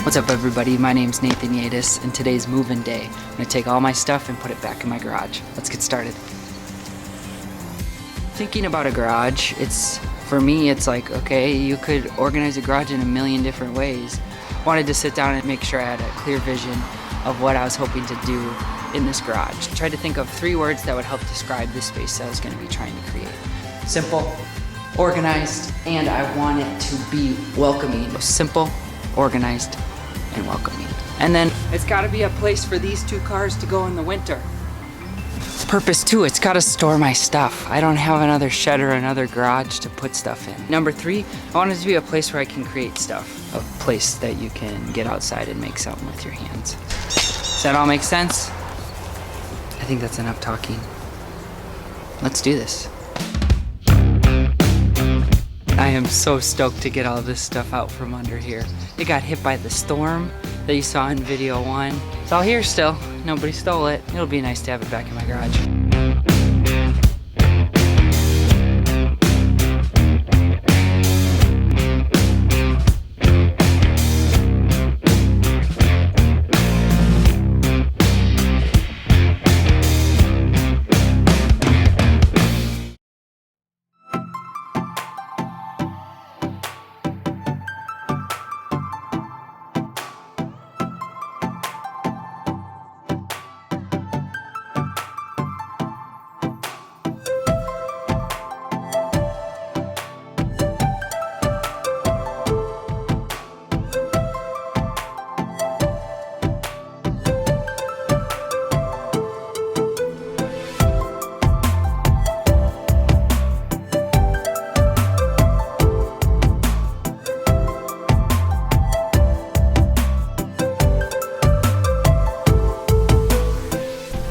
What's up everybody, my name's Nathan Juedes and today's move-in day. I'm gonna take all my stuff and put it back in my garage. Let's get started. Thinking about a garage, for me it's like, okay, you could organize a garage in a million different ways. Wanted to sit down and make sure I had a clear vision of what I was hoping to do in this garage. Tried to think of 3 words that would help describe the space that I was gonna be trying to create. Simple, organized, and I want it to be welcoming. Simple, organized, and welcoming. And then it's gotta be a place for these 2 cars to go in the winter. Purpose 2, it's gotta store my stuff. I don't have another shed or another garage to put stuff in. Number 3, I want it to be a place where I can create stuff. A place that you can get outside and make something with your hands. Does that all make sense? I think that's enough talking. Let's do this. I am so stoked to get all this stuff out from under here. It got hit by the storm that you saw in video 1. It's all here still. Nobody stole it. It'll be nice to have it back in my garage.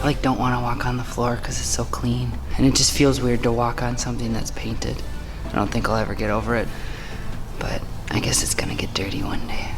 I don't want to walk on the floor because it's so clean, and it just feels weird to walk on something that's painted. I don't think I'll ever get over it, but I guess it's gonna get dirty one day.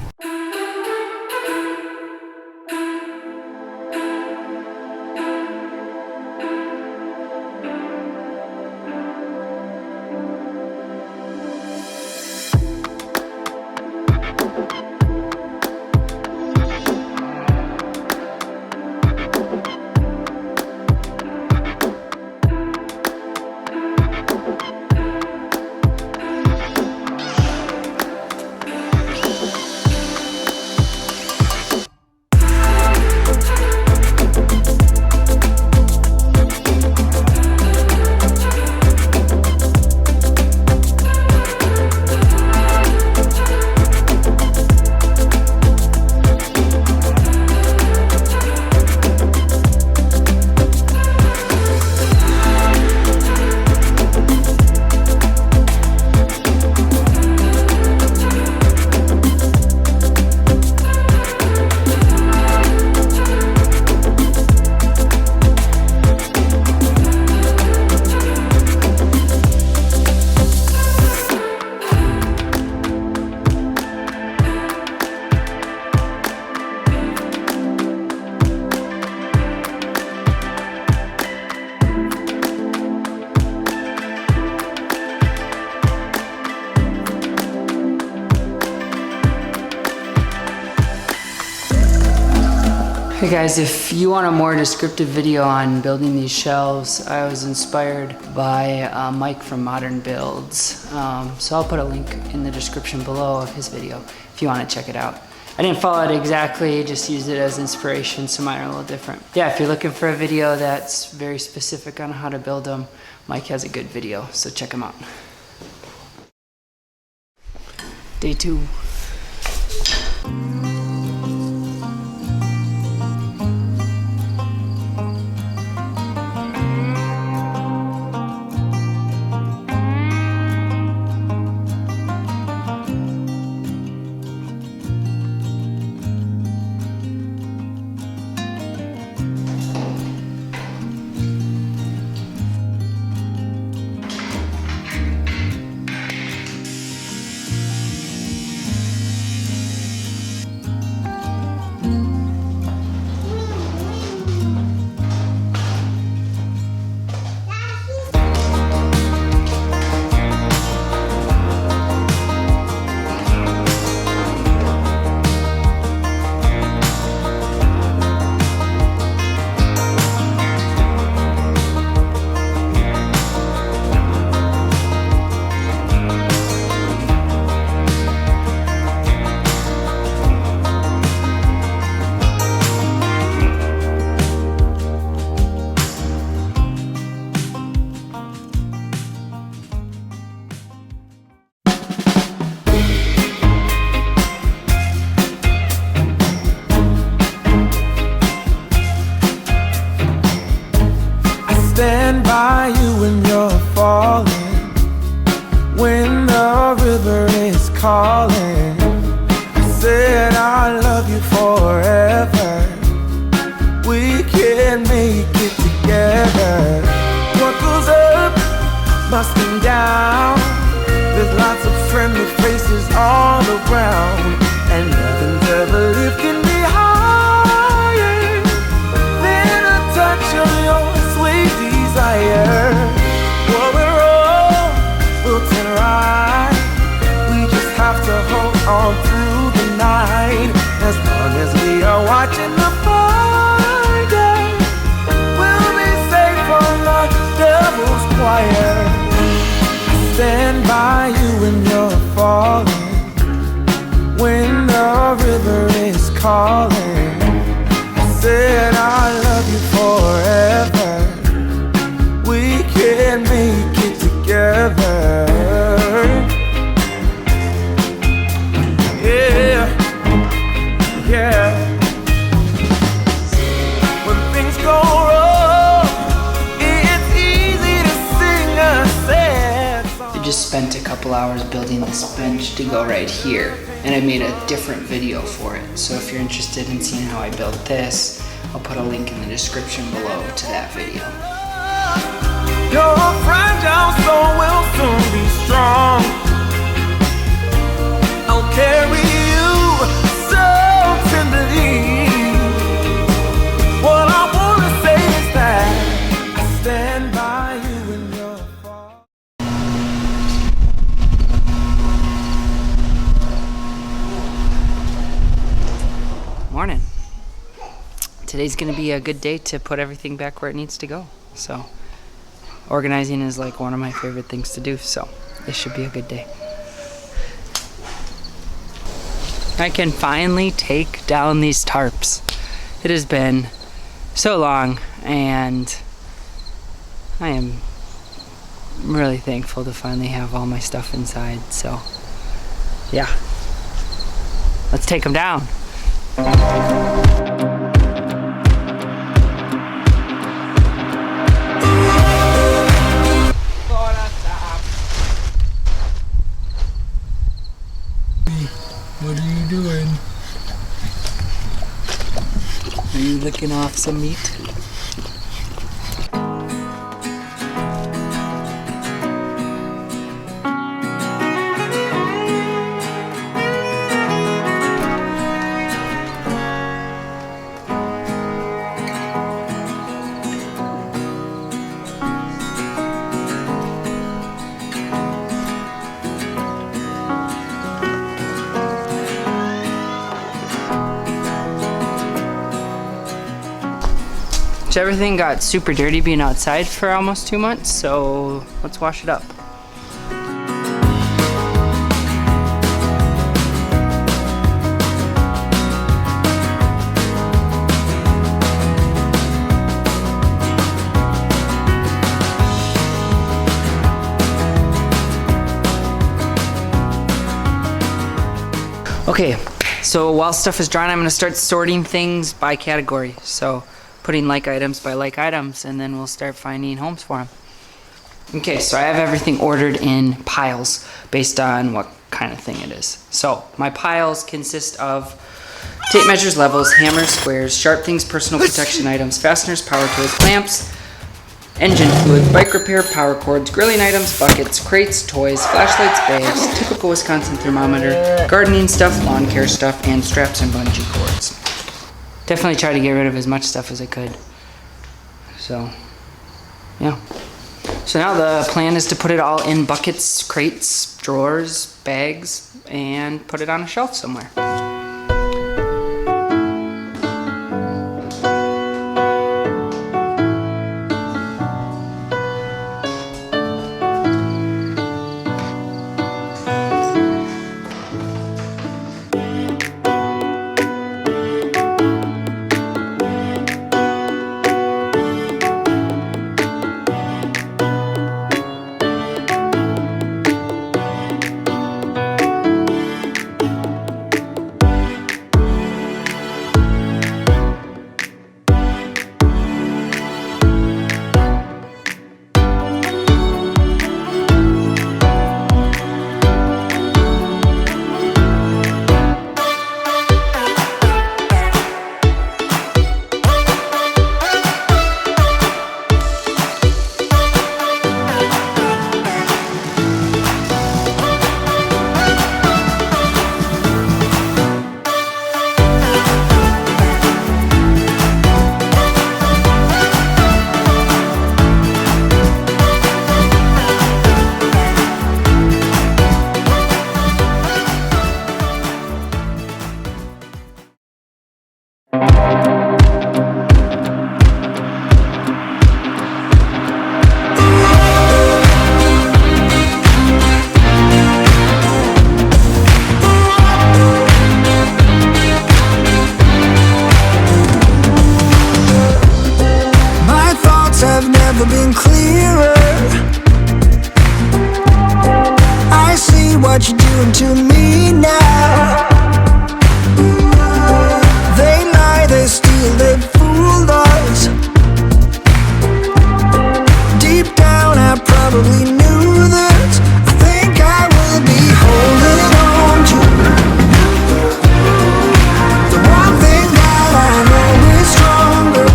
Hey guys, if you want a more descriptive video on building these shelves, I was inspired by Mike from Modern Builds. So I'll put a link in the description below of his video if you want to check it out. I didn't follow it exactly, just used it as inspiration, so mine are a little different. Yeah, if you're looking for a video that's very specific on how to build them, Mike has a good video, so check him out. Day 2. by you when you're falling, when the river is calling. I said I love you forever. We can make it together. What goes up must come down. There's lots of friendly faces all around, and nothing's ever lifting me higher than a touch of your sweet desire. Well, we're all built in right. We just have to hold on through the night. As long as we are watching the fire, we'll be safe from the devil's choir. Stand by you when you're falling, when the river is calling. I said I love you forever. We can make it together. Yeah, yeah. When things go wrong, it's easy to sing a sad song. I just spent a couple hours building this bench to go right here, and I made a different video for it. So if you're interested in seeing how I built this, I'll put a link in the description below to that video. Your fragile soul will soon be strong. I'll carry you so tenderly. What I wanna say is that I stand by you in your fall. Morning. Today's gonna be a good day to put everything back where it needs to go. So organizing is like one of my favorite things to do, so this should be a good day. I can finally take down these tarps. It has been so long, and I am really thankful to finally have all my stuff inside. So yeah, let's take them down. What are you doing? Are you licking off some meat? So everything got super dirty being outside for almost 2 months, so let's wash it up. Okay, so while stuff is drying, I'm gonna start sorting things by category. So putting like items by like items, and then we'll start finding homes for them. Okay, so I have everything ordered in piles based on what kind of thing it is. So my piles consist of tape measures, levels, hammers, squares, sharp things, personal protection items, fasteners, power tools, clamps, engine fluid, bike repair, power cords, grilling items, buckets, crates, toys, flashlights, bags, typical Wisconsin thermometer, gardening stuff, lawn care stuff, and straps and bungee cords. Definitely try to get rid of as much stuff as I could. So, yeah. So now the plan is to put it all in buckets, crates, drawers, bags, and put it on a shelf somewhere. what you're doing to me now. They lie, they steal, they fooled us. Deep down I probably knew this. I think I will be holding on to the one thing that I know is stronger.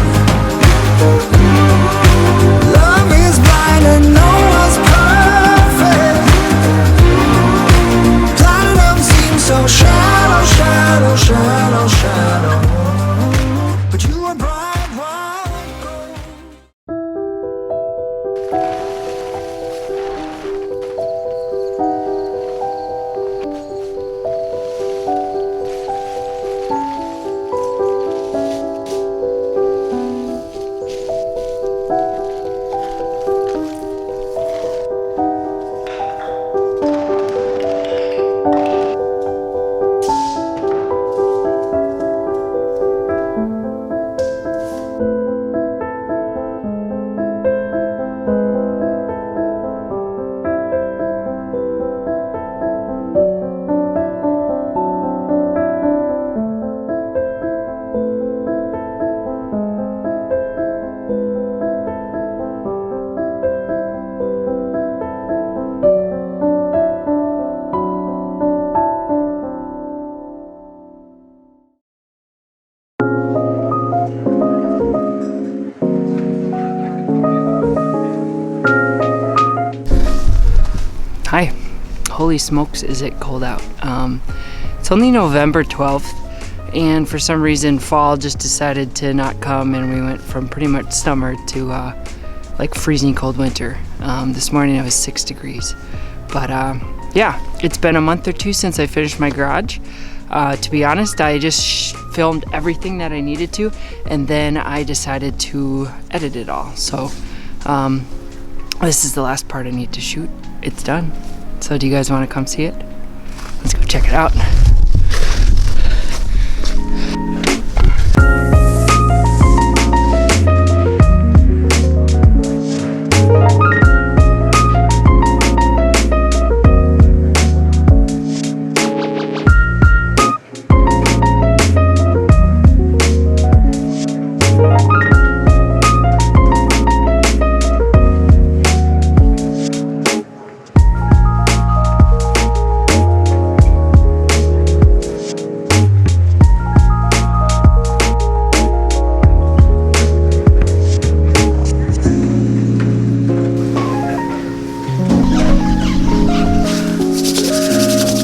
Love is blind and no one's perfect. Platinum seems so shallow, shallow, shallow, shallow. But you are bright white gold. Hi. Holy smokes, is it cold out. It's only November 12th, and for some reason fall just decided to not come, and we went from pretty much summer to like freezing cold winter. This morning it was 6 degrees. But yeah, it's been a month or two since I finished my garage. To be honest, I just filmed everything that I needed to, and then I decided to edit it all. So this is the last part I need to shoot. It's done. So do you guys want to come see it? Let's go check it out.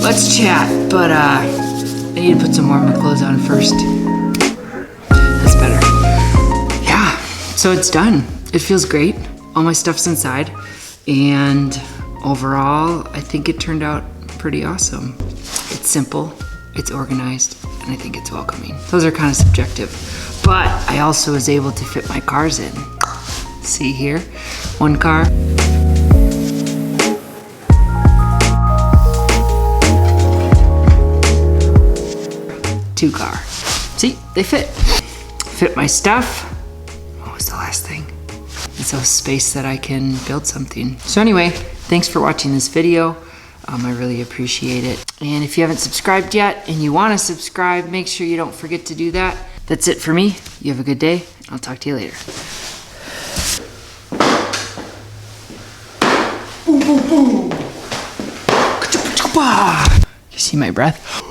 Let's chat, but I need to put some more of my clothes on first. That's better. Yeah, so it's done. It feels great. All my stuff's inside, and overall, I think it turned out pretty awesome. It's simple, it's organized, and I think it's welcoming. Those are kind of subjective, but I also was able to fit my cars in. See here, one car. Two car. See, they fit. Fit my stuff. What was the last thing? It's a space that I can build something. So anyway, thanks for watching this video. I really appreciate it. And if you haven't subscribed yet and you want to subscribe, make sure you don't forget to do that. That's it for me. You have a good day. I'll talk to you later. Boom, boom, boom. You see my breath?